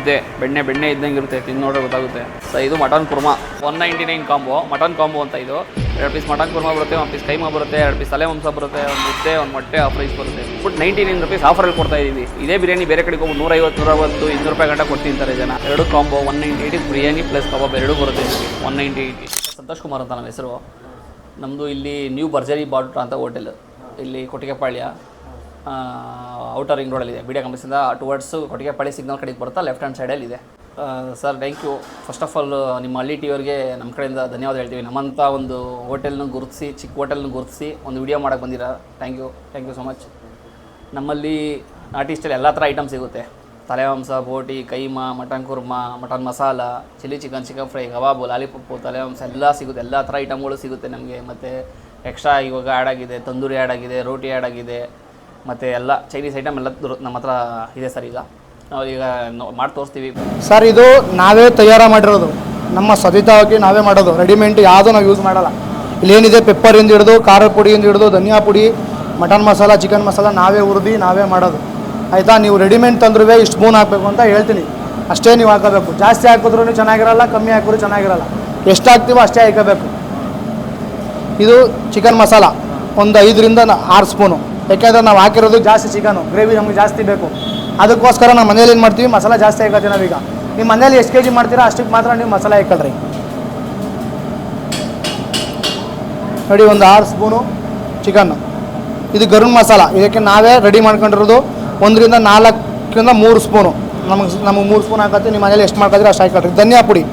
ಮುದ್ದೆ ಬೆಣ್ಣೆ ಇದ್ದಂಗೆ ಇರುತ್ತೆ, ತಿಂದು ನೋಡ್ರೆ ಗೊತ್ತಾಗುತ್ತೆ. ಸೊ ಇದು mutton korma 199 combo, mutton combo ಅಂತ. ಇದು 2 ಪೀಸ್ ಮಟನ್ ಕುರ್ಮಾ ಬರುತ್ತೆ, 1 ಪೀಸ್ ಕೈಮಾ ಬರುತ್ತೆ, 2 ಪೀಸ್ ತಲೆ ಮಾಂಸ ಬರುತ್ತೆ, 1 ಮುದ್ದೆ, 1 ಮೊಟ್ಟೆ ಆಫ್ ರೈಸ್ ಬರುತ್ತೆ. ಬಟ್ 99 ರೂಪೀಸ್ ಆಫರಲ್ಲಿ ಕೊಡ್ತಾ ಇದ್ದೀವಿ. ಇದೇ ಬಿರಿಯಾನಿ ಬೇರೆ ಕಡೆಗೆ ಹೋಗಿ 150, 160, 200 ರೂಪಾಯಿ ಗಂಟ ಕೊಡ್ತಿರ್ತಾರೆ ಜನ. 2 ಕಾಂಬೋ 198 ಬಿರಿಯಾನಿ ಪ್ಲಸ್ ಕಬಾಬ್ 2 ಬರುತ್ತೆ. 198. ಸಂತೋಷ್ ಕುಮಾರ್ ಅಂತ ನಮ್ಮ ಹೆಸರು. ನಮ್ಮದು ಇಲ್ಲಿ ನ್ಯೂ ಬರ್ಜರಿ ಬಾಟ್ ಅಂತ ಹೋಟೆಲ್, ಇಲ್ಲಿ ಕೊಟ್ಟಿಗೆಪಾಳ್ಯ ಔಟರ್ ರಿಂಗ್ ರೋಡಲ್ಲಿದೆ. ಬಿಡಿಯಾ ಕಂಪ್ಲೆಕ್ಸಿಂದ ಟುವರ್ಡ್ಸು ಕೊಟ್ಟಿಗೆಪಾಳ್ಯ ಸಿಗ್ನಲ್ ಕಡೆಗೆ ಬರುತ್ತಾ ಲೆಫ್ಟ್ ಹ್ಯಾಂಡ್ ಸೈಡಲ್ಲಿದೆ. Sir thank you. First of all ನಿಮ್ಮ ಹಳ್ಳಿ ಟಿ ವಿಯವರಿಗೆ ನಮ್ಮ ಕಡೆಯಿಂದ ಧನ್ಯವಾದ ಹೇಳ್ತೀವಿ. ನಮ್ಮಂಥ ಒಂದು ಹೋಟೆಲ್ನ ಗುರುತಿಸಿ, ಚಿಕ್ಕ ಹೋಟೆಲ್ನ ಗುರುತಿಸಿ ಒಂದು ವಿಡಿಯೋ ಮಾಡೋಕ್ಕೆ ಬಂದಿರ. Thank you so much. ನಮ್ಮಲ್ಲಿ ನಾಟಿ ಸ್ಟೈಲ್ ಎಲ್ಲ ಥರ ಐಟಮ್ ಸಿಗುತ್ತೆ. ತಲೆ ಮಾಂಸ, ಬೋಟಿ, keema, mutton korma, mutton masala, chilli chicken, chicken fry, kebab, lollipop, ತಲೆ ಮಾಂಸ ಎಲ್ಲ ಸಿಗುತ್ತೆ. ಎಲ್ಲ ಥರ ಐಟಮ್ಗಳು ಸಿಗುತ್ತೆ ನಮಗೆ. ಮತ್ತು ಎಕ್ಸ್ಟ್ರಾ ಇವಾಗ ಆ್ಯಡ್ ಆಗಿದೆ, ತಂದೂರಿ ಆ್ಯಡ್ ಆಗಿದೆ, ರೋಟಿ ಆ್ಯಡ್ ಆಗಿದೆ, ಮತ್ತು ಎಲ್ಲ ಚೈನೀಸ್ ಐಟಮ್ ಎಲ್ಲ ನಮ್ಮ ಹತ್ರ ಇದೆ ಸರ್. ಈಗ ಮಾಡಿ ತೋರಿಸ್ತೀವಿ ಸರ್. ಇದು ನಾವೇ ತಯಾರು ಮಾಡಿರೋದು, ನಮ್ಮ ಸದಿತವಾಗಿ ನಾವೇ ಮಾಡೋದು. ರೆಡಿಮೇಡ್ ಯಾವುದೂ ನಾವು ಯೂಸ್ ಮಾಡಲ್ಲ. ಇಲ್ಲೇನಿದೆ ಪೆಪ್ಪರಿಂದ ಹಿಡಿದು, ಖಾರದ ಪುಡಿಯಿಂದ ಹಿಡಿದು, ಧನಿಯಾ ಪುಡಿ, ಮಟನ್ ಮಸಾಲ, ಚಿಕನ್ ಮಸಾಲ ನಾವೇ ಹುರಿದು ನಾವೇ ಮಾಡೋದು. ಆಯಿತಾ? ನೀವು ರೆಡಿಮೇಡ್ ತಂದ್ರೂ ಇಷ್ಟು ಸ್ಪೂನ್ ಹಾಕಬೇಕು ಅಂತ ಹೇಳ್ತೀನಿ, ಅಷ್ಟೇ ನೀವು ಹಾಕೋಬೇಕು. ಜಾಸ್ತಿ ಹಾಕಿದ್ರೂ ಚೆನ್ನಾಗಿರಲ್ಲ, ಕಮ್ಮಿ ಹಾಕಿದ್ರೂ ಚೆನ್ನಾಗಿರಲ್ಲ. ಎಷ್ಟು ಹಾಕ್ತೀವೋ ಅಷ್ಟೇ ಹಾಕೋಬೇಕು. ಇದು ಚಿಕನ್ ಮಸಾಲ ಒಂದು 5ರಿಂದ 6 ಸ್ಪೂನು. ಯಾಕೆಂದರೆ ನಾವು ಹಾಕಿರೋದು ಜಾಸ್ತಿ ಚಿಕನು, ಗ್ರೇವಿ ನಮಗೆ ಜಾಸ್ತಿ ಬೇಕು. ಅದಕ್ಕೋಸ್ಕರ ನಾವು ಮನೇಲಿ ಏನು ಮಾಡ್ತೀವಿ, ಮಸಾಲ ಜಾಸ್ತಿ ಹಾಕೋತೀವಿ ನಾವೀಗ. ನಿಮ್ಮ ಮನೇಲಿ ಎಷ್ಟು kg ಮಾಡ್ತೀರಾ ಅಷ್ಟಕ್ಕೆ ಮಾತ್ರ ನೀವು ಮಸಾಲ ಹಾಕೊಳ್ರಿ. ನೋಡಿ, ಒಂದು 6 ಸ್ಪೂನು ಚಿಕನ್ನು. ಇದು ಗರಂ ಮಸಾಲ, ಇದಕ್ಕೆ ನಾವೇ ರೆಡಿ ಮಾಡ್ಕೊಂಡಿರೋದು. 1ರಿಂದ 4ರಿಂದ 3 ಸ್ಪೂನು. ನಮಗೆ 3 ಸ್ಪೂನ್ ಹಾಕತ್ತೀವಿ. ನಿಮ್ಮ ಮನೇಲಿ ಎಷ್ಟು ಮಾಡ್ಕೊತೀರಿ ಅಷ್ಟು ಹಾಕೊಳ್ರಿ. ಧನಿಯಾ ಪುಡಿ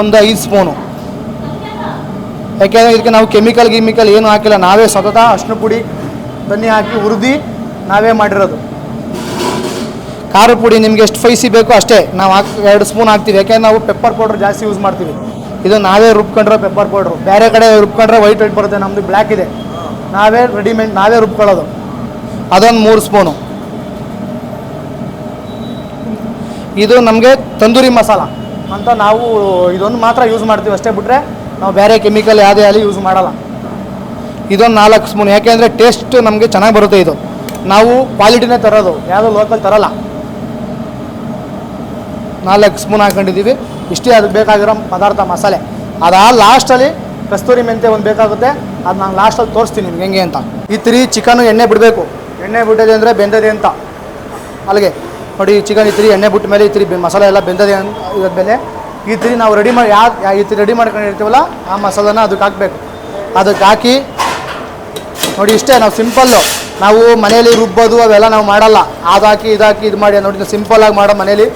ಒಂದು 5 ಸ್ಪೂನು. ಯಾಕೆಂದರೆ ಇದಕ್ಕೆ ನಾವು ಕೆಮಿಕಲ್ ಏನು ಹಾಕಿಲ್ಲ, ನಾವೇ ಸತತ ಅರಿಶಿನ ಪುಡಿ, ಧನಿಯಾ ಹಾಕಿ ಹುರಿದು ನಾವೇ ಮಾಡಿರೋದು. ಖಾರದ ಪುಡಿ ನಿಮಗೆ ಎಷ್ಟು ಸ್ಪೈಸಿ ಬೇಕೋ ಅಷ್ಟೇ ನಾವು 2 ಸ್ಪೂನ್ ಹಾಕ್ತೀವಿ. ಯಾಕೆಂದರೆ ನಾವು ಪೆಪ್ಪರ್ ಪೌಡ್ರ್ ಜಾಸ್ತಿ ಯೂಸ್ ಮಾಡ್ತೀವಿ. ಇದು ನಾವೇ ರುಬ್ಕೊಂಡ್ರೆ ಪೆಪ್ಪರ್ ಪೌಡ್ರು. ಬೇರೆ ಕಡೆ ರುಬ್ಕೊಂಡ್ರೆ ವೈಟ್ ಬರುತ್ತೆ, ನಮ್ಮದು ಬ್ಲ್ಯಾಕ್ ಇದೆ. ನಾವೇ ರೆಡಿಮೇಡ್ ನಾವೇ ರುಬ್ಕೊಳ್ಳೋದು. ಅದೊಂದು 3 ಸ್ಪೂನು. ಇದು ನಮಗೆ ತಂದೂರಿ ಮಸಾಲ ಅಂತ ನಾವು ಇದೊಂದು ಮಾತ್ರ ಯೂಸ್ ಮಾಡ್ತೀವಿ ಅಷ್ಟೇ, ಬಿಟ್ಟರೆ ನಾವು ಬೇರೆ ಕೆಮಿಕಲ್ ಯಾವುದೇ ಅಲ್ಲಿ ಯೂಸ್ ಮಾಡಲ್ಲ. ಇದೊಂದು 4 ಸ್ಪೂನ್. ಯಾಕೆಂದರೆ ಟೇಸ್ಟ್ ನಮಗೆ ಚೆನ್ನಾಗಿ ಬರುತ್ತೆ. ಇದು ನಾವು ಕ್ವಾಲಿಟಿನೇ ತರೋದು, ಯಾವುದೋ ಲೋಕಲ್ ತರೋಲ್ಲ. 4 ಸ್ಪೂನ್ ಹಾಕೊಂಡಿದ್ದೀವಿ. ಇಷ್ಟೇ ಅದಕ್ಕೆ ಬೇಕಾಗಿರೋ ಪದಾರ್ಥ ಮಸಾಲೆ. ಅದಾದ ಲಾಸ್ಟಲ್ಲಿ ಕಸ್ತೂರಿ ಮೆಂತ್ಯ ಒಂದು ಬೇಕಾಗುತ್ತೆ, ಅದು ನಾನು ಲಾಸ್ಟಲ್ಲಿ ತೋರಿಸ್ತೀನಿ ನಿಮ್ಗೆ ಹೆಂಗೆ ಅಂತ. ಈ ತಿರಿ ಚಿಕನು ಎಣ್ಣೆ ಬಿಡಬೇಕು. ಎಣ್ಣೆ ಬಿಟ್ಟಿದೆ ಅಂದರೆ ಬೆಂದದೆ ಅಂತ ಅಲ್ಲಿಗೆ. ನೋಡಿ, ಚಿಕನ್ ಈ ತಿರಿ ಎಣ್ಣೆ ಬಿಟ್ಟ ಮೇಲೆ ಈ ತಿರಿ ಮಸಾಲೆ ಎಲ್ಲ ಬೆಂದದೆ ಇರೋದ್ಮೇಲೆ ಈ ತಿರಿ ನಾವು ರೆಡಿ ಮಾಡಿ ಈ ತಿರಿ ರೆಡಿ ಮಾಡ್ಕೊಂಡಿರ್ತೀವಲ್ಲ ಆ ಮಸಾಲನ ಅದಕ್ಕೆ ಹಾಕಬೇಕು. ಅದಕ್ಕೆ ಹಾಕಿ ನೋಡಿ, ಇಷ್ಟೇ. ನಾವು ಸಿಂಪಲ್ಲು, ನಾವು ಮನೇಲಿ ರುಬ್ಬೋದು ಅವೆಲ್ಲ ನಾವು ಮಾಡಲ್ಲ. ಅದು ಹಾಕಿ ಇದು ಮಾಡಿ ನೋಡಿ, ಸಿಂಪಲ್ಲಾಗಿ ಮಾಡೋ ಮನೇಲಿ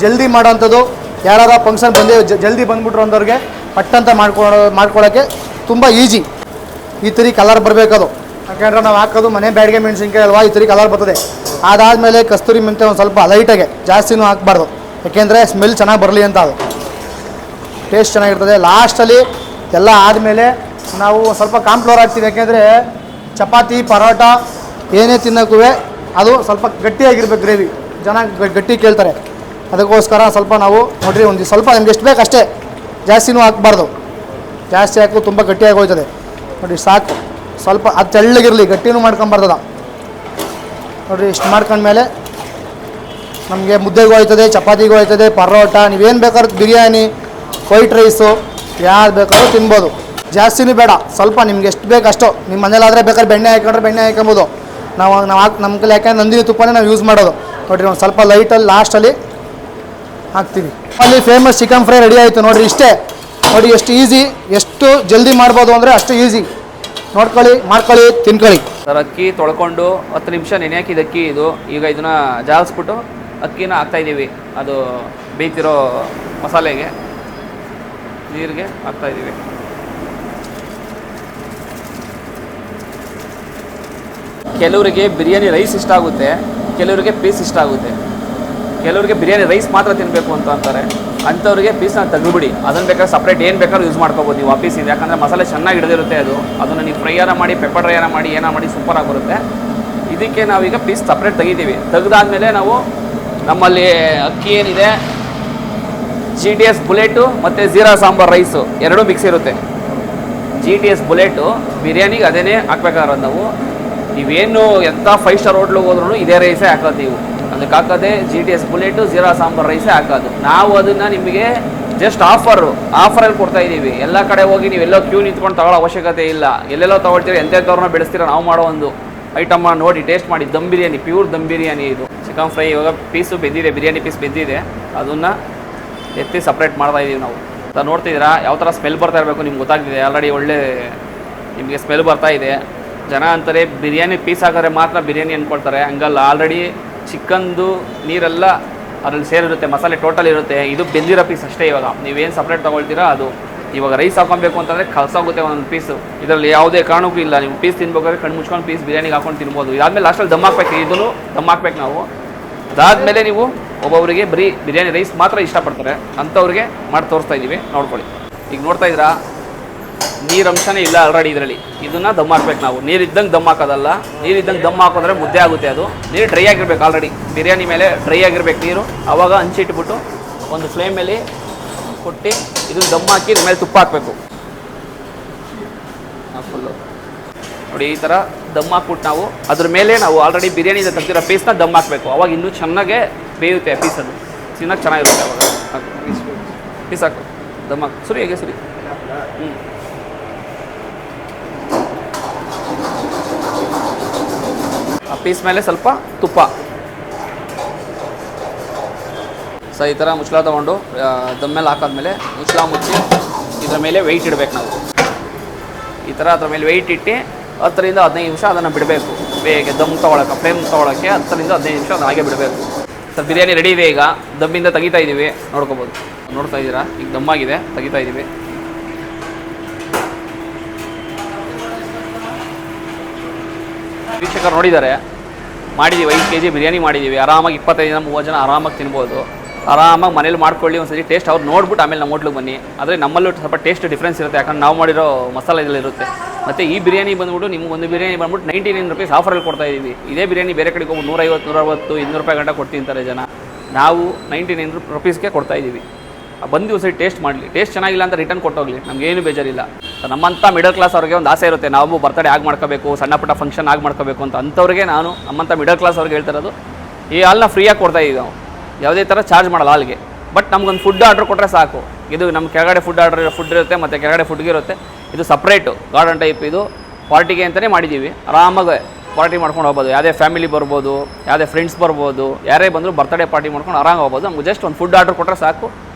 ಜಲ್ದಿ ಮಾಡೋವಂಥದ್ದು. ಯಾರು ಫಂಕ್ಷನ್ ಬಂದು ಜಲ್ದಿ ಬಂದುಬಿಟ್ರು ಅಂದವ್ರಿಗೆ ಪಟ್ಟಂತ ಮಾಡ್ಕೊಳ್ಳೋಕ್ಕೆ ತುಂಬ ಈಜಿ. ಈ ತಿರಿ ಕಲರ್ ಬರಬೇಕದು, ಯಾಕೆಂದರೆ ನಾವು ಹಾಕೋದು ಮನೆ ಬ್ಯಾಡಿಗೆ ಮೆಣಸಿನ್ಕಾಯಿ ಅಲ್ವಾ, ಈ ತಿರಿ ಕಲರ್ ಬರ್ತದೆ. ಅದಾದಮೇಲೆ ಕಸ್ತೂರಿ ಮೆಂತ್ಯ ಒಂದು ಸ್ವಲ್ಪ ಲೈಟಾಗೆ, ಜಾಸ್ತಿನೂ ಹಾಕಬಾರ್ದು, ಯಾಕೆಂದರೆ ಸ್ಮೆಲ್ ಚೆನ್ನಾಗಿ ಬರಲಿ ಅಂತ. ಅದು ಟೇಸ್ಟ್ ಚೆನ್ನಾಗಿರ್ತದೆ. ಲಾಸ್ಟಲ್ಲಿ ಎಲ್ಲ ಆದಮೇಲೆ ನಾವು ಸ್ವಲ್ಪ ಕಾನ್ಫ್ಲೋರ್ ಹಾಕ್ತೀವಿ. ಯಾಕೆಂದರೆ ಚಪಾತಿ, ಪರೋಟ ಏನೇ ತಿನ್ನೋಕ್ಕೂ ಅದು ಸ್ವಲ್ಪ ಗಟ್ಟಿಯಾಗಿರ್ಬೇಕು ಗ್ರೇವಿ. ಜನ ಗಟ್ಟಿ ಕೇಳ್ತಾರೆ, ಅದಕ್ಕೋಸ್ಕರ ಸ್ವಲ್ಪ ನಾವು ನೋಡಿರಿ ಒಂದು ಸ್ವಲ್ಪ ನಿಮ್ಗೆ ಎಷ್ಟು ಬೇಕು ಅಷ್ಟೇ, ಜಾಸ್ತಿನೂ ಹಾಕ್ಬಾರ್ದು. ಜಾಸ್ತಿ ಹಾಕಿ ತುಂಬ ಗಟ್ಟಿಯಾಗಿ ಹೋಗ್ತದೆ. ನೋಡಿ ಸಾಕು, ಸ್ವಲ್ಪ ಅದು ತೆಳ್ಳಗಿರಲಿ, ಗಟ್ಟಿನೂ ಮಾಡ್ಕೊಂಬಾರ್ದದ. ನೋಡಿರಿ, ಇಷ್ಟು ಮಾಡ್ಕೊಂಡ್ಮೇಲೆ ನಮಗೆ ಮುದ್ದೆಗೂ ಹೋಯ್ತದೆ, ಚಪಾತಿಗೂ ಹೋಯ್ತದೆ, ಪರೋಟ, ನೀವೇನು ಬೇಕಾದ್ರೂ ಬಿರಿಯಾನಿ, ವೈಟ್ ರೈಸು ಯಾರು ಬೇಕಾದ್ರೂ ತಿನ್ಬೋದು. ಜಾಸ್ತಿನೂ ಬೇಡ, ಸ್ವಲ್ಪ ನಿಮ್ಗೆ ಎಷ್ಟು ಬೇಕು ಅಷ್ಟು. ನಿಮ್ಮ ಮನೇಲಾದರೆ ಬೇಕಾದ್ರೆ ಬೆಣ್ಣೆ ಹಾಕೊಂಡ್ರೆ ಬೆಣ್ಣೆ ಹಾಕೊಬೋದು. ನಾವು ನಮ್ಮ ಕೈಲಿ ಯಾಕೆಂದ್ರೆ ನಂದಿನಿ ತುಪ್ಪನೇ ನಾವು ಯೂಸ್ ಮಾಡೋದು. ನೋಡಿರಿ, ಒಂದು ಸ್ವಲ್ಪ ಲೈಟಲ್ಲಿ ಲಾಸ್ಟಲ್ಲಿ ಹಾಕ್ತೀವಿ. ಅಲ್ಲಿ ಫೇಮಸ್ ಚಿಕನ್ ಫ್ರೈ ರೆಡಿ ಆಯಿತು. ನೋಡಿರಿ, ಇಷ್ಟೇ. ನೋಡಿ ಎಷ್ಟು ಈಸಿ, ಎಷ್ಟು ಜಲ್ದಿ ಮಾಡ್ಬೋದು ಅಂದರೆ ಅಷ್ಟು ಈಸಿ. ನೋಡ್ಕೊಳ್ಳಿ, ಮಾಡ್ಕೊಳ್ಳಿ, ತಿನ್ಕೊಳ್ಳಿ. ಸರ್, ಅಕ್ಕಿ ತೊಳ್ಕೊಂಡು 10 ನಿಮಿಷ ನೆನೆ ಹಾಕಿದ ಅಕ್ಕಿ ಇದು. ಈಗ ಇದನ್ನು ಜಾಲಿಸ್ಬಿಟ್ಟು ಅಕ್ಕಿನ ಹಾಕ್ತಾಯಿದ್ದೀವಿ. ಅದು ಬೇಯ್ತಿರೋ ಮಸಾಲೆಗೆ, ನೀರಿಗೆ ಹಾಕ್ತಾಯಿದ್ದೀವಿ. ಕೆಲವರಿಗೆ ಬಿರಿಯಾನಿ ರೈಸ್ ಇಷ್ಟ ಆಗುತ್ತೆ, ಕೆಲವರಿಗೆ ಪೀಸ್ ಇಷ್ಟ ಆಗುತ್ತೆ. ಕೆಲವರಿಗೆ ಬಿರಿಯಾನಿ ರೈಸ್ ಮಾತ್ರ ತಿನ್ನಬೇಕು ಅಂತ ಅಂತಾರೆ. ಅಂಥವ್ರಿಗೆ ಪೀಸ್ನ ತೆಗೆದುಬಿಡಿ. ಅದನ್ನು ಬೇಕಾದ್ರೆ ಸಪ್ರೇಟ್ ಏನು ಬೇಕಾದ್ರೂ ಯೂಸ್ ಮಾಡ್ಕೋಬೋದು ನೀವು ಆ ಪೀಸಿಂದ. ಯಾಕಂದರೆ ಮಸಾಲೆ ಚೆನ್ನಾಗಿ ಹಿಡಿದಿರುತ್ತೆ ಅದು. ಅದನ್ನು ನೀವು ಫ್ರೈಯಾರ ಮಾಡಿ, ಪೆಪ್ಪರ್ ಡ್ರೈಯಾರ ಮಾಡಿ, ಏನೋ ಮಾಡಿ ಸೂಪರಾಗಿ ಬರುತ್ತೆ. ಇದಕ್ಕೆ ನಾವೀಗ ಪೀಸ್ ಸಪ್ರೇಟ್ ತೆಗಿತೀವಿ. ತೆಗೆದಾದ್ಮೇಲೆ ನಾವು ನಮ್ಮಲ್ಲಿ ಅಕ್ಕಿ ಏನಿದೆ, GTS ಬುಲೆಟು ಮತ್ತು ಜೀರಾ ಸಾಂಬಾರ್ ರೈಸು ಎರಡೂ ಮಿಕ್ಸ್ ಇರುತ್ತೆ. GTS ಬುಲೆಟು ಬಿರಿಯಾನಿಗೆ ಅದೇನೇ ಹಾಕ್ಬೇಕಾದ್ರೆ ನಾವು ನೀವೇನು ಎಂಥ 5 ಸ್ಟಾರ್ ಹೋಟ್ಲಿಗೆ ಹೋದ್ರೂ ಇದೇ ರೈಸೇ ಹಾಕೋತೀವಿ. ಅದಕ್ಕೆ ಹಾಕೋದೇ GTS ಬುಲೆಟು ಜೀರಾ ಸಾಂಬಾರ್ ರೈಸೇ ಹಾಕೋದು. ನಾವು ಅದನ್ನು ನಿಮಗೆ ಜಸ್ಟ್ ಆಫರಲ್ಲಿ ಕೊಡ್ತಾ ಇದ್ದೀವಿ. ಎಲ್ಲ ಕಡೆ ಹೋಗಿ ನೀವೆಲ್ಲೋ ಕ್ಯೂ ನಿಂತ್ಕೊಂಡು ತಗೊಳ್ಳೋ ಅವಶ್ಯಕತೆ ಇಲ್ಲ. ಎಲ್ಲೆಲ್ಲೋ ತೊಗೊಳ್ತೀರಿ, ಎಂತೆಂಥವ್ರನ್ನ ಬೆಳೆಸ್ತೀರ. ನಾವು ಮಾಡೋ ಒಂದು ಐಟಮ್ನ ನೋಡಿ ಟೇಸ್ಟ್ ಮಾಡಿ. ದಮ್ ಬಿರಿಯಾನಿ, ಪ್ಯೂರ್ ದಮ್ ಬಿರಿಯಾನಿ ಇದು. ಚಿಕನ್ ಫ್ರೈ ಇವಾಗ ಪೀಸು ಬೆಂದಿದೆ, ಬಿರಿಯಾನಿ ಪೀಸ್ ಬೆಂದಿದೆ, ಅದನ್ನು ಎತ್ತಿ ಸಪ್ರೇಟ್ ಮಾಡ್ತಾ ಇದ್ದೀವಿ ನಾವು. ಅದು ನೋಡ್ತಿದ್ದೀರಾ ಯಾವ ಥರ ಸ್ಮೆಲ್ ಬರ್ತಾ ಇರಬೇಕು ನಿಮ್ಗೆ ಗೊತ್ತಾಗ್ತಿದೆ. ಆಲ್ರೆಡಿ ಒಳ್ಳೆ ನಿಮಗೆ ಸ್ಮೆಲ್ ಬರ್ತಾ ಇದೆ. ಜನ ಅಂತಾರೆ ಬಿರಿಯಾನಿ ಪೀಸ್ ಹಾಕಿದ್ರೆ ಮಾತ್ರ ಬಿರಿಯಾನಿ ಅಂದ್ಕೊಳ್ತಾರೆ. ಹಂಗಲ್ಲ, ಆಲ್ರೆಡಿ ಚಿಕನ್ದು ನೀರೆಲ್ಲ ಅದ್ರಲ್ಲಿ ಸೇರಿರುತ್ತೆ, ಮಸಾಲೆ ಟೋಟಲ್ ಇರುತ್ತೆ. ಇದು ಬೆಂದಿರೋ ಪೀಸ್ ಅಷ್ಟೇ. ಇವಾಗ ನೀವೇನು ಸಪ್ರೇಟ್ ತೊಗೊಳ್ತೀರಾ ಅದು. ಇವಾಗ ರೈಸ್ ಹಾಕೊಬೇಕು ಅಂತಂದರೆ ಕಲಸೋಗುತ್ತೆ ಒಂದೊಂದು ಪೀಸು. ಇದರಲ್ಲಿ ಯಾವುದೇ ಕಾರಣಕ್ಕೂ ಇಲ್ಲ. ನೀವು ಪೀಸ್ ತಿನ್ಬೇಕಾದ್ರೆ ಕಣ್ಣು ಮುಚ್ಕೊಂಡು ಪೀಸ್ ಬಿರಿಯಾನಿಗೆ ಹಾಕೊಂಡು ತಿನ್ಬೋದು. ಇದಾದಮೇಲೆ ಲಾಸ್ಟಲ್ಲಿ ದಮ್ ಹಾಕ್ಬೇಕು. ಇದನ್ನು ದಮ್ ಹಾಕ್ಬೇಕು ನಾವು. ಅದಾದಮೇಲೆ ನೀವು ಒಬ್ಬೊಬ್ಬರಿಗೆ ಬರೀ ಬಿರಿಯಾನಿ ರೈಸ್ ಮಾತ್ರ ಇಷ್ಟಪಡ್ತಾರೆ, ಅಂಥವ್ರಿಗೆ ಮಾಡಿ ತೋರಿಸ್ತಾ ಇದ್ದೀವಿ, ನೋಡ್ಕೊಳ್ಳಿ. ಈಗ ನೋಡ್ತಾ ಇದ್ದೀರಾ ನೀರಂಶನೇ ಇಲ್ಲ ಆಲ್ರೆಡಿ ಇದರಲ್ಲಿ. ಇದನ್ನು ದಮ್ ಹಾಕ್ಬೇಕು ನಾವು. ನೀರಿದ್ದಂಗೆ ದಮ್ ಹಾಕೋದಲ್ಲ. ನೀರಿದ್ದಂಗೆ ದಮ್ ಹಾಕಿದ್ರೆ ಮುದ್ದೆ ಆಗುತ್ತೆ. ಅದು ನೀರು ಡ್ರೈ ಆಗಿರ್ಬೇಕು. ಆಲ್ರೆಡಿ ಬಿರಿಯಾನಿ ಮೇಲೆ ಡ್ರೈ ಆಗಿರ್ಬೇಕು ನೀರು. ಆವಾಗ ಹಂಚಿಟ್ಬಿಟ್ಟು ಒಂದು ಫ್ಲೇಮ್ ಮೇಲೆ ಕೊಟ್ಟು ಇದನ್ನು ದಮ್ ಹಾಕಿ ಇದ್ರ ಮೇಲೆ ತುಪ್ಪ ಹಾಕಬೇಕು. ಫುಲ್ಲು ನೋಡಿ ಈ ಥರ ದಮ್ ಹಾಕ್ಬಿಟ್ಟು ನಾವು ಅದ್ರ ಮೇಲೆ ನಾವು ಆಲ್ರೆಡಿ ಬಿರಿಯಾನಿಯಿಂದ ತೆಗ್ದಿರೋ ಪೀಸ್ನ ದಮ್ ಹಾಕಬೇಕು. ಅವಾಗ ಇನ್ನೂ ಚೆನ್ನಾಗೆ ಬೇಯುತ್ತೆ ಪೀಸ್. ಅದು ತಿನ್ನೋಕ್ಕೆ ಚೆನ್ನಾಗಿರುತ್ತೆ. ಅವಾಗ ಪೀಸ್ ಹಾಕು, ದಮ್ ಹಾಕು. ಸುರಿ ಹೇಗೆ ಸುರಿ. ಆ ಪೀಸ್ ಮೇಲೆ ಸ್ವಲ್ಪ ತುಪ್ಪ. ಸೊ ಈ ಥರ ಮುಚ್ಚಳ ತೊಗೊಂಡು ದಮ್ ಮೇಲೆ ಹಾಕಾದ್ಮೇಲೆ ಮುಚ್ಚಳ ಮುಚ್ಚಿ ಇದರ ಮೇಲೆ ವೆಯ್ಟ್ ಇಡಬೇಕು ನಾವು. ಈ ಥರ ಅದ್ರ ಮೇಲೆ ವೆಯ್ಟ್ ಇಟ್ಟು 10 ರಿಂದ 15 ನಿಮಿಷ ಅದನ್ನು ಬಿಡಬೇಕು. ಬೇಗ ದಮ್ ತೊಗೊಳಕ್ಕೆ, ಫ್ಲೇಮ್ ತೊಗೊಳಕ್ಕೆ 10 ರಿಂದ 15 ನಿಮಿಷ ಅದು ಹಾಗೆ ಬಿಡಬೇಕು. ಸರ್ ಬಿರಿಯಾನಿ ರೆಡಿ ಇದೆ. ಈಗ ದಮ್ಮಿಂದ ತೆಗಿತಾ ಇದ್ದೀವಿ, ನೋಡ್ಕೋಬೋದು. ನೋಡ್ತಾ ಇದ್ದೀರಾ ಈಗ ದಮ್ಮಾಗಿದೆ, ತೆಗಿತಾ ಇದ್ದೀವಿ. ವೀಕ್ಷಕರು ನೋಡಿದ್ದಾರೆ, ಮಾಡಿದ್ದೀವಿ 5 kg ಬಿರಿಯಾನಿ ಮಾಡಿದ್ದೀವಿ. ಆರಾಮಾಗಿ 25-30 ಜನ ಆರಾಮಾಗಿ ತಿನ್ಬೋದು. ಆರಾಮಾಗಿ ಮನೇಲಿ ಮಾಡ್ಕೊಳ್ಳಿ. ಒಂದ್ಸತಿ ಟೇಸ್ಟ್ ಅವ್ರು ನೋಡ್ಬಿಟ್ಟು ಆಮೇಲೆ ನಮ್ಮ ಹೋಟ್ಲಿಗೆ ಬನ್ನಿ. ಆದರೆ ನಮ್ಮಲ್ಲೂ ಸ್ವಲ್ಪ ಟೇಸ್ಟ್ ಡಿಫ್ರೆನ್ಸ್ ಇರುತ್ತೆ, ಯಾಕಂದ್ರೆ ನಾವು ಮಾಡಿರೋ ಮಸಾಲೆ ಇರುತ್ತೆ. ಮತ್ತು ಈ ಬಿರಿಯಾನಿ ಬಂದ್ಬಿಟ್ಟು ನಿಮ್ಗೆ ಒಂದು ಬಿರಿಯಾನಿ ಬಂದ್ಬಿಟ್ಟು 99 ರೂಪೀಸ್ ಆಫರಲ್ಲಿ ಕೊಡ್ತಾ ಇದ್ದೀವಿ. ಇದೇ ಬಿರಿಯಾನಿ ಬೇರೆ ಕಡೆಗೆ ಹೋಗಿ 150, 160, 200 ರೂಪಾಯಿ ಗಂಟ ಕೊಟ್ಟು ತಿಂತಾರೆ ಜನ. ನಾವು 99 ರೂಪೀಸ್ಗೆ ಕೊಡ್ತಾ ಇದ್ದೀವಿ. ಬಂದು ಒಂದ್ಸರಿ ಟೇಸ್ಟ್ ಮಾಡಲಿ. ಟೇಸ್ಟ್ ಚೆನ್ನಾಗಿಲ್ಲ ಅಂತ ರಿಟರ್ನ್ ಕೊಟ್ಟೋಗ್ಲಿ, ನಮಗೇನು ಬೇಜಾರಿಲ್ಲ. ನಮ್ಮಂಥ ಮಿಡಲ್ ಕ್ಲಾಸ್ ಅವ್ರಿಗೆ ಒಂದು ಆಸೆ ಇರುತ್ತೆ, ನಾವು ಬರ್ತಡೇ ಆಗಿ ಮಾಡ್ಕೋಬೇಕು, ಸಣ್ಣ ಪುಟ್ಟ ಫಂಕ್ಷನ್ ಆಗಿ ಮಾಡ್ಕೋಬೇಕು ಅಂತ. ಅಂಥವ್ರಿಗೆ ನಾನು ನಮ್ಮಂಥ ಮಿಡಲ್ ಕ್ಲಾಸ್ ಅವ್ರಿಗೆ ಹೇಳ್ತಾ ಇರೋದು, ಈ ಹಾಲನ್ನ ಫ್ರೀಯಾಗಿ ಕೊಡ್ತಾ ಇದ್ದೀವಿ ನಾವು. ಯಾವುದೇ ಥರ ಚಾರ್ಜ್ ಮಾಡಲ್ಲ ಹಾಲ್ಗೆ. ಬಟ್ ನಮ್ಗೊಂದು ಫುಡ್ ಆರ್ಡ್ರ್ ಕೊಟ್ಟರೆ ಸಾಕು. ಇದು ನಮ್ಮ ಕೆಳಗಡೆ ಫುಡ್ ಇರುತ್ತೆ, ಮತ್ತು ಕೆಳಗಡೆ ಫುಡ್ಗೆ ಇರುತ್ತೆ. ಇದು ಸಪ್ರೇಟು ಗಾರ್ಡನ್ ಟೈಪ್. ಇದು ಪಾರ್ಟಿಗೆ ಅಂತಲೇ ಮಾಡಿದ್ದೀವಿ. ಆರಾಮಾಗಿ ಪಾರ್ಟಿ ಮಾಡ್ಕೊಂಡು ಹೋಗ್ಬೋದು. ಯಾವುದೇ ಫ್ಯಾಮಿಲಿ ಬರ್ಬೋದು, ಯಾವುದೇ ಫ್ರೆಂಡ್ಸ್ ಬರ್ಬೋದು, ಯಾರೇ ಬಂದರೂ ಬರ್ತಡೇ ಪಾರ್ಟಿ ಮಾಡ್ಕೊಂಡು ಆರಾಮಾಗಿ ಹೋಗ್ಬೋದು. ನಮ್ಗೆ ಜಸ್ಟ್ ಒಂದು ಫುಡ್ ಆರ್ಡ್ರ್ ಕೊಟ್ಟರೆ ಸಾಕು.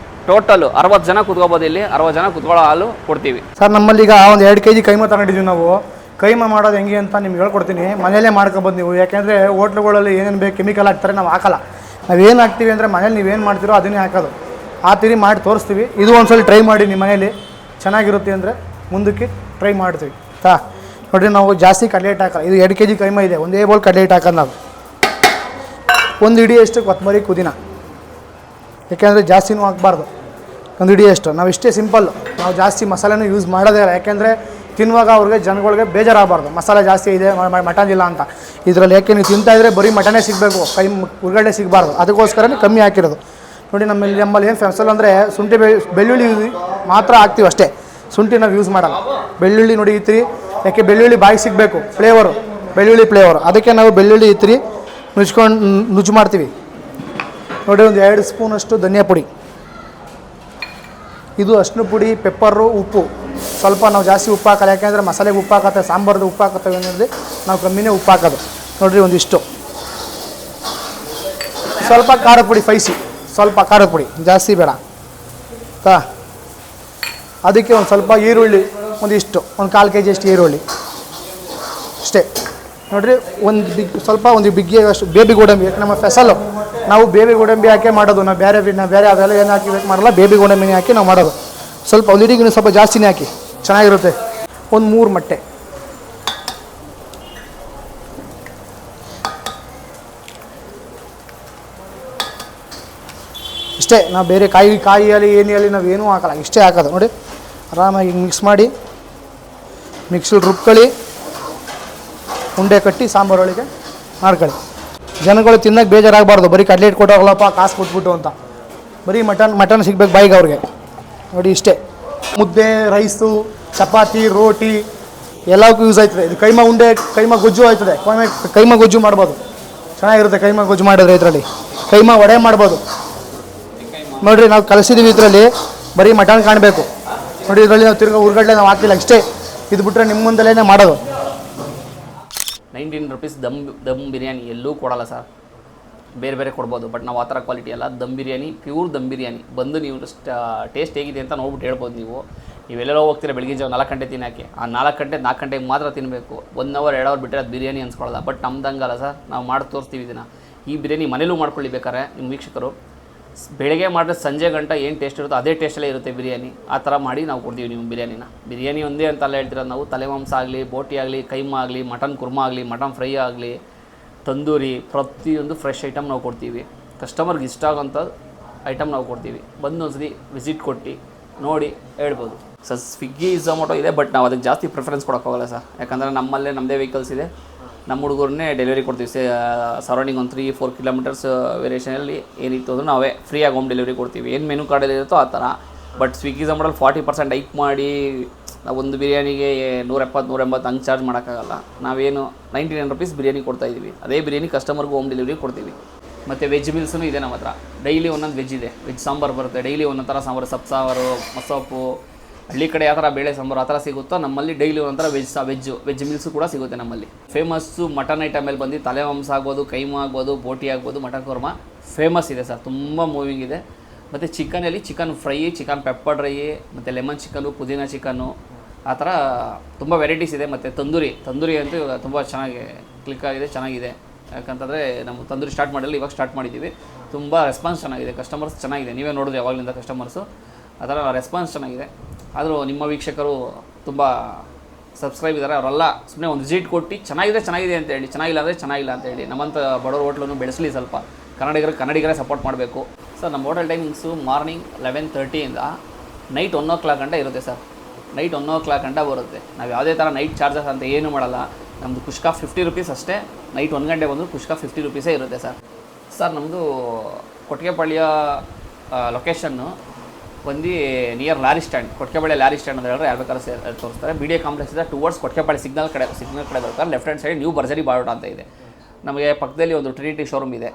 ಟೋಟಲು 60 ಜನ ಕೂತ್ಕೋಬೋದು. ಇಲ್ಲಿ 60 ಜನ ಕೂತ್ಕೊಳ್ಳೋ ಹಾಲು ಕೊಡ್ತೀವಿ. ಸರ್ ನಮ್ಮಲ್ಲಿ ಈಗ ಒಂದು 2 kg ಕೈಮಾ ತಗೊಂಡಿದ್ದೀವಿ ನಾವು. ಕೈಮಾ ಮಾಡೋದು ಹೆಂಗೆ ಅಂತ ನಿಮ್ಗೆ ಹೇಳ್ಕೊಡ್ತೀನಿ. ಮನೆಯಲ್ಲೇ ಮಾಡ್ಕೊಬೋದು ನೀವು. ಯಾಕೆಂದರೆ ಹೋಟ್ಲುಗಳಲ್ಲಿ ಏನೇನು ಬೇಕು ಕೆಮಿಕಲ್ ಹಾಕ್ತಾರೆ, ನಾವು ಹಾಕಲ್ಲ. ನಾವೇನು ಹಾಕ್ತೀವಿ ಅಂದರೆ ಮನೇಲಿ ನೀವೇನು ಮಾಡ್ತೀರೋ ಅದನ್ನೇ ಹಾಕೋದು. ಆ ತಿರಿ ಮಾಡಿ ತೋರಿಸ್ತೀವಿ. ಇದು ಒಂದ್ಸಲ ಟ್ರೈ ಮಾಡಿ ನಿಮ್ಮ ಮನೇಲಿ, ಚೆನ್ನಾಗಿರುತ್ತೆ ಅಂದರೆ ಮುಂದಕ್ಕೆ ಟ್ರೈ ಮಾಡ್ತೀವಿ. ನೋಡಿರಿ, ನಾವು ಜಾಸ್ತಿ ಕಡ್ಲೆಟ್ ಹಾಕಲ್ಲ. ಇದು 2 kg ಕೈಮಾ ಇದೆ. ಒಂದೇ ಬೋಲ್ ಕಡ್ಲೆಟ್ ಹಾಕೋದು ನಾವು. ಒಂದು ಹಿಡಿಯಷ್ಟು ಕೊತ್ತಂಬರಿ ಪುದೀನ, ಯಾಕೆಂದರೆ ಜಾಸ್ತಿನೂ ಹಾಕ್ಬಾರ್ದು. ಒಂದು ಹಿಡಿಯಷ್ಟು. ನಾವು ಇಷ್ಟೇ ಸಿಂಪಲ್ಲು. ನಾವು ಜಾಸ್ತಿ ಮಸಾಲೆನೂ ಯೂಸ್ ಮಾಡೋದೇ ಇಲ್ಲ. ಯಾಕೆಂದರೆ ತಿನ್ನುವಾಗ ಅವ್ರಿಗೆ ಜನಗಳಿಗೆ ಬೇಜಾರಾಗಬಾರ್ದು, ಮಸಾಲೆ ಜಾಸ್ತಿ ಇದೆ, ಮಟನ್ ಇಲ್ಲ ಅಂತ. ಇದರಲ್ಲಿ ಯಾಕೆ ನೀವು ತಿಂತಾಯಿದ್ರೆ ಬರೀ ಮಟನೇ ಸಿಗಬೇಕು, ಉರ್ಗಡ್ಡೆ ಸಿಗಬಾರ್ದು. ಅದಕ್ಕೋಸ್ಕರನೇ ಕಮ್ಮಿ ಹಾಕಿರೋದು. ನೋಡಿ, ನಮ್ಮಲ್ಲಿ ಏನು ಫೆನ್ಸಲ್ ಅಂದರೆ ಶುಂಠಿ ಬೆಳ್ಳುಳ್ಳಿ ಮಾತ್ರ ಹಾಕ್ತೀವಿ ಅಷ್ಟೇ. ಶುಂಠಿ ನಾವು ಯೂಸ್ ಮಾಡಲ್ಲ. ಬೆಳ್ಳುಳ್ಳಿ ನೋಡಿ ಇತ್ರಿ, ಯಾಕೆ ಬೆಳ್ಳುಳ್ಳಿ ಬಾಯಿಗೆ ಸಿಗಬೇಕು, ಫ್ಲೇವರು, ಬೆಳ್ಳುಳ್ಳಿ ಫ್ಲೇವರು. ಅದಕ್ಕೆ ನಾವು ಬೆಳ್ಳುಳ್ಳಿ ಇತ್ರಿ ನುಚ್ಚು ಮಾಡ್ತೀವಿ. ನೋಡಿ, ಒಂದು 2 ಸ್ಪೂನಷ್ಟು ಧನಿಯಾ ಪುಡಿ, ಇದು ಅರಿಶಿನ ಪುಡಿ, ಪೆಪ್ಪರು, ಉಪ್ಪು. ಸ್ವಲ್ಪ ನಾವು ಜಾಸ್ತಿ ಉಪ್ಪು ಹಾಕಲ್ಲ, ಯಾಕೆಂದರೆ ಮಸಾಲೆಗೆ ಉಪ್ಪು ಹಾಕತ್ತೆ, ಸಾಂಬಾರ್ದು ಉಪ್ಪು ಹಾಕತ್ತೇವೆ ಅನ್ನೋದು ನಾವು ಕಮ್ಮಿನೇ ಉಪ್ಪು ಹಾಕೋದು. ನೋಡಿರಿ, ಒಂದಿಷ್ಟು. ಸ್ವಲ್ಪ ಖಾರದ ಪುಡಿ, ಸ್ವಲ್ಪ ಖಾರದ ಪುಡಿ, ಜಾಸ್ತಿ ಬೇಡ. ಅದಕ್ಕೆ ಒಂದು ಸ್ವಲ್ಪ ಈರುಳ್ಳಿ, ಒಂದಿಷ್ಟು, ಒಂದು 1/4 kg ಅಷ್ಟು ಈರುಳ್ಳಿ ಅಷ್ಟೇ. ನೋಡಿರಿ, ಒಂದು ಬಿಗ್ಗೆ ಅಷ್ಟು ಬೇಬಿ ಗೋಡಂಬಿ. ನಮ್ಮ ಸ್ಪೆಷಲ್ಲು ನಾವು ಬೇಬಿ ಗೋಡಂಬಿ ಹಾಕಿ ಮಾಡೋದು. ನಾವು ಬೇರೆ ಅವೆಲ್ಲ ಏನು ಹಾಕಿ ಮಾಡಲ್ಲ, ಬೇಬಿ ಗೋಡಂಬಿನೇ ಹಾಕಿ ನಾವು ಮಾಡೋದು. ಸ್ವಲ್ಪ ಉಲ್ಲಿಗಿನ ಸ್ವಲ್ಪ ಜಾಸ್ತಿನೇ ಹಾಕಿ, ಚೆನ್ನಾಗಿರುತ್ತೆ. ಒಂದು 3 ಮೊಟ್ಟೆ, ಇಷ್ಟೇ. ನಾವು ಬೇರೆ ಕಾಯಿಯಲ್ಲಿ ಏನಿಯಲ್ಲಿ ನಾವು ಏನೂ ಹಾಕಲ್ಲ, ಇಷ್ಟೇ ಹಾಕೋದು. ನೋಡಿ, ಆರಾಮಾಗಿ ಮಿಕ್ಸ್ ಮಾಡಿ, ಮಿಕ್ಸಲ್ಲಿ ರುಬ್ಕೊಳ್ಳಿ, ಉಂಡೆ ಕಟ್ಟಿ ಸಾಂಬಾರೊಳಗೆ ಮಾಡ್ಕೊಳ್ಳಿ. ಜನಗಳು ತಿನ್ನೋಕ್ಕೆ ಬೇಜಾರಾಗಬಾರ್ದು, ಬರೀ ಕಡ್ಲೆಟ್ ಕೊಟ್ಟೋಗಲ್ಲಪ್ಪ ಕಾಸು ಕೊಟ್ಬಿಟ್ಟು ಅಂತ. ಬರೀ ಮಟನ್ ಸಿಗ್ಬೇಕು ಬಾಯಿಗೆ ಅವ್ರಿಗೆ. ನೋಡಿ, ಇಷ್ಟೇ. ಮುದ್ದೆ, ರೈಸು, ಚಪಾತಿ, ರೋಟಿ ಎಲ್ಲಕ್ಕೂ ಯೂಸ್ ಆಯ್ತದೆ. ಇದು ಕೈಮಾ ಉಂಡೆ, ಕೈಮಾ ಗೊಜ್ಜು ಆಯ್ತದೆ. ಕೈಮಾ ಗೊಜ್ಜು ಮಾಡ್ಬೋದು. ಚೆನ್ನಾಗಿರುತ್ತೆ ಕೈಮಾ ಗೊಜ್ಜು ಮಾಡಿದ್ರೆ. ಇದರಲ್ಲಿ ಕೈಮಾ ವಡೆ ಮಾಡ್ಬೋದು ನೋಡಿರಿ. ನಾವು ಕಲಿಸಿದ್ದೀವಿ ಇದರಲ್ಲಿ, ಬರೀ ಮಟನ್ ಕಾಣಬೇಕು ನೋಡಿ. ಇದರಲ್ಲಿ ನಾವು ತಿರ್ಗಾ ಉರ್ಗಡ್ಲೆ ನಾವು ಹಾಕಿಲ್ಲ, ಇಷ್ಟೇ. ಇದು ಬಿಟ್ಟರೆ ನಿಮ್ಮ ಮುಂದೆಲೇ ಮಾಡೋದು. 19 rupees ದಮ್ ಬಿರಿಯಾನಿ ಎಲ್ಲೂ ಕೊಡಲ್ಲ ಸರ್. ಬೇರೆ ಬೇರೆ ಕೊಡ್ಬೋದು, ಬಟ್ ನಾವು ಆ ಥರ ಕ್ವಾಲಿಟಿ ಅಲ್ಲ. ದಮ್ ಬಿರಿಯಾನಿ, ಪ್ಯೂರ್ ದಮ್ ಬಿರಿಯಾನಿ. ಬಂದು ನೀವು ಟೇಸ್ಟ್ ಹೇಗಿದೆ ಅಂತ ನೋಡ್ಬಿಟ್ಟು ಹೇಳ್ಬೋದು. ನೀವೆಲ್ಲೆಲ್ಲೋ ಹೋಗ್ತೀರಾ ಬೆಳಗಿನ ಜಾವ 4 ಗಂಟೆ ತಿನ್ನೋಕ್ಕೆ, ಆ 4 ಗಂಟೆಗೆ ಮಾತ್ರ ತಿನ್ನಬೇಕು. 1 hour 2 hour ಬಿಟ್ಟರೆ ಅದು ಬಿರಿಯಾನಿ ಅನ್ಸ್ಕೊಳ್ಳಲ್ಲ. ಬಟ್ ನಮ್ದು ಹಂಗಲ್ಲ ಸರ್, ನಾವು ಮಾಡಿ ತೋರಿಸ್ತೀವಿ ಇದನ್ನು. ಈ ಬಿರಿಯಾನಿ ಮನೇಲೂ ಮಾಡ್ಕೊಳ್ಳಿ ಬೇಕಾರೆ ನಿಮ್ಮ ವೀಕ್ಷಕರು. ಬೆಳಗ್ಗೆ ಮಾಡಿದ್ರೆ ಸಂಜೆ ಗಂಟೆ ಏನು ಟೇಸ್ಟ್ ಇರುತ್ತೋ ಅದೇ ಟೇಸ್ಟಲ್ಲೇ ಇರುತ್ತೆ ಬಿರಿಯಾನಿ. ಆ ಥರ ಮಾಡಿ ನಾವು ಕೊಡ್ತೀವಿ ನಿಮ್ಮ ಬಿರಿಯಾನಿ ಒಂದೇ ಅಂತಲ್ಲ ಹೇಳ್ತಿರೋದು ನಾವು. ತಲೆ ಮಾಂಸ ಆಗಲಿ, ಬೋಟಿ ಆಗಲಿ, ಕೈಮಾ ಆಗಲಿ, ಮಟನ್ ಕುರ್ಮಾ ಆಗಲಿ, ಮಟನ್ ಫ್ರೈ ಆಗಲಿ, ತಂದೂರಿ, ಪ್ರತಿಯೊಂದು ಫ್ರೆಶ್ ಐಟಮ್ ನಾವು ಕೊಡ್ತೀವಿ. ಕಸ್ಟಮರ್ಗೆ ಇಷ್ಟ ಆಗೋಂಥ ಐಟಮ್ ನಾವು ಕೊಡ್ತೀವಿ. ಬಂದು ಒಂದ್ಸತಿ ವಿಸಿಟ್ ಕೊಟ್ಟು ನೋಡಿ ಹೇಳ್ಬೋದು ಸರ್. ಸ್ವಿಗ್ಗಿ ಝೊಮ್ಯಾಟೊ ಇದೆ, ಬಟ್ ನಾವು ಅದಕ್ಕೆ ಜಾಸ್ತಿ ಪ್ರಿಫರೆನ್ಸ್ ಕೊಡೋಕ್ಕೋಗಲ್ಲ ಸರ್. ಯಾಕಂದರೆ ನಮ್ಮಲ್ಲೇ ನಮ್ಮದೇ ವೆಹಿಕಲ್ಸ್ ಇದೆ, ನಮ್ಮ ಹುಡುಗರನ್ನೇ ಡೆಲಿವರಿ ಕೊಡ್ತೀವಿ. ಸರೌಂಡಿಂಗ್ ಒಂದು 3-4 kilometers ವೇರಿಯೇಷನಲ್ಲಿ ಏನಿತ್ತು ಅಂದರೆ ನಾವೇ ಫ್ರೀಯಾಗಿ ಹೋಮ್ ಡೆಲಿವರಿ ಕೊಡ್ತೀವಿ. ಏನು ಮೆನು ಕಾರ್ಡಲ್ಲಿ ಇರುತ್ತೋ ಆ ಥರ. ಬಟ್ ಸ್ವಿಗ್ಗಿ ಝೊಮ್ಯಾಟೊಲ್ಲಿ 40% ಹೈಕ್ ಮಾಡಿ ನಾವು ಒಂದು ಬಿರಿಯಾನಿಗೆ 170-180 ಹಂಗೆ ಚಾರ್ಜ್ ಮಾಡೋಕ್ಕಾಗಲ್ಲ. ನಾವೇನು 99 rupees ಬಿರಿಯಾನಿ ಕೊಡ್ತಾಯಿದ್ದೀವಿ. ಅದೇ ಬಿರಿಯಾನಿ ಕಸ್ಟಮರ್ಗೆ ಹೋಮ್ ಡೆಲಿವರಿ ಕೊಡ್ತೀವಿ. ಮತ್ತು ವೆಜ್ ಮೀಲ್ಸೂ ಇದೆ ನಮ್ಮ ಹತ್ರ. ಡೈಲಿ ಒಂದೊಂದು ವೆಜ್ ಇದೆ. ವೆಜ್ ಸಾಂಬಾರು ಬರುತ್ತೆ, ಡೈಲಿ ಒಂದೊಂದು ಥರ ಸಾಂಬಾರು, ಸೊಪ್ಪು, ಮಸೊಪ್ಪು. ಹಳ್ಳಿ ಕಡೆ ಯಾವ ಥರ ಬೇಳೆ ಸಾಂಬಾರು ಆ ಥರ ಸಿಗುತ್ತೋ ನಮ್ಮಲ್ಲಿ ಡೈಲಿ ಒಂಥರ ವೆಜ್ ಮೀಲ್ಸು ಕೂಡ ಸಿಗುತ್ತೆ ನಮ್ಮಲ್ಲಿ. ಫೇಮಸ್ಸು ಮಟನ್ ಐಟಮಲ್ಲಿ ಬಂದು ತಲೆ ಮಾಂಸ ಆಗ್ಬೋದು, ಕೈಮಾ ಆಗ್ಬೋದು, ಬೋಟಿ ಆಗ್ಬೋದು, ಮಟನ್ ಕುರ್ಮಾ ಫೇಮಸ್ ಇದೆ ಸರ್. ತುಂಬ ಮೂವಿಂಗ್ ಇದೆ. ಮತ್ತು ಚಿಕನಲ್ಲಿ chicken fry, chicken pepper dry, ಮತ್ತು ಲೆಮನ್ ಚಿಕನ್ನು, ಪುದೀನ ಚಿಕನ್ನು, ಆ ಥರ ತುಂಬ ವೆರೈಟೀಸ್ ಇದೆ. ಮತ್ತು ತಂದೂರಿ ಅಂತೂ ತುಂಬ ಚೆನ್ನಾಗಿ ಕ್ಲಿಕ್ ಆಗಿದೆ, ಚೆನ್ನಾಗಿದೆ. ಯಾಕಂತಂದರೆ ನಮ್ಮ ತಂದೂರಿ ಸ್ಟಾರ್ಟ್ ಮಾಡಿಲ್ಲ, ಇವಾಗ ಸ್ಟಾರ್ಟ್ ಮಾಡಿದ್ದೀವಿ. ತುಂಬ ರೆಸ್ಪಾನ್ಸ್ ಚೆನ್ನಾಗಿದೆ, ಕಸ್ಟಮರ್ಸ್ ಚೆನ್ನಾಗಿದೆ. ನೀವೇ ನೋಡಿದ್ರೆ ಯಾವಾಗಲಿಂದ ಕಸ್ಟಮರ್ಸು ಆ ಥರ ರೆಸ್ಪಾನ್ಸ್ ಚೆನ್ನಾಗಿದೆ. ಆದರೂ ನಿಮ್ಮ ವೀಕ್ಷಕರು ತುಂಬ ಸಬ್ಸ್ಕ್ರೈಬ್ ಇದ್ದಾರೆ. ಅವರೆಲ್ಲ ಸುಮ್ಮನೆ ಒಂದು ವಿಸಿಟ್ ಕೊಟ್ಟು ಚೆನ್ನಾಗಿದೆ ಅಂತ ಹೇಳಿ, ಚೆನ್ನಾಗಿಲ್ಲ ಅಂದರೆ ಚೆನ್ನಾಗಿಲ್ಲ ಅಂತ ಹೇಳಿ. ನಮ್ಮಂಥ ಬಡವ್ರ ಹೋಟ್ಲನ್ನು ಬೆಳೆಸಲಿ. ಸ್ವಲ್ಪ ಕನ್ನಡಿಗರೇ ಸಪೋರ್ಟ್ ಮಾಡಬೇಕು ಸರ್. ನಮ್ಮ hotel timings morning 11:30 night 1 o'clock ಗಂಟೆ ಇರುತ್ತೆ ಸರ್. ನೈಟ್ 1 o'clock ಗಂಟೆ ಬರುತ್ತೆ. ನಾವು ಯಾವುದೇ ಥರ ನೈಟ್ ಚಾರ್ಜಸ್ ಅಂತ ಏನೂ ಮಾಡಲ್ಲ. ನಮ್ಮದು ಕುಷ್ಕಾ 50 rupees ಅಷ್ಟೇ. ನೈಟ್ 1 ಗಂಟೆ ಬಂದು ಕುಷ್ಕಾ 50 rupees ಇರುತ್ತೆ ಸರ್. ನಮ್ಮದು ಕೊಟ್ಟಿಗೆಪಾಳ್ಯ ಲೊಕೇಶನ್ನು ಬಂದು near lorry stand. Kottigepalya lorry stand ಅಂತ ಹೇಳಿದ್ರೆ ಯಾರು ಬೇಕಾದ್ರೂ ತೋರಿಸ್ತಾರೆ. BDA ಕಾಂಪ್ಲೆಕ್ಸ್ ಇದೆ. ಟುವರ್ಡ್ಸ್ ಕೊಟ್ಟಿಗೆಪಾಳ್ಯ ಸಿಗ್ನಲ್ ಕಡೆ ಬರ್ತಾರೆ. ಲೆಫ್ಟ್ ಹ್ಯಾಂಡ್ ಸೈಡ್ ನ್ಯೂ ಬರ್ಜರಿ ಬಾರೋಟ ಅಂತ ಇದೆ. ನಮಗೆ ಪಕ್ಕದಲ್ಲಿ ಒಂದು ಟ್ರಿನಿಟಿ ಶೋರೂಮ್ ಇದೆ,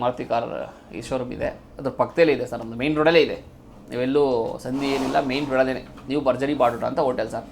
ಮಾರುತಿ ಕಾರ್ ಈ ಶೋರೂಮ್ ಇದೆ. ಅದ್ರ ಪಕ್ಕದಲ್ಲೇ ಇದೆ ಸರ್. ನಮ್ಮದು ಮೇನ್ ರೋಡಲ್ಲೇ ಇದೆ. ನೀವೆಲ್ಲೂ ಸಂಧಿ ಏನಿಲ್ಲ, ಮೇನ್ ರೋಡಲ್ಲೇ ನ್ಯೂ ಬರ್ಜರಿ ಬಾರೋಟ ಅಂತ ಹೋಟೆಲ್ ಸರ್.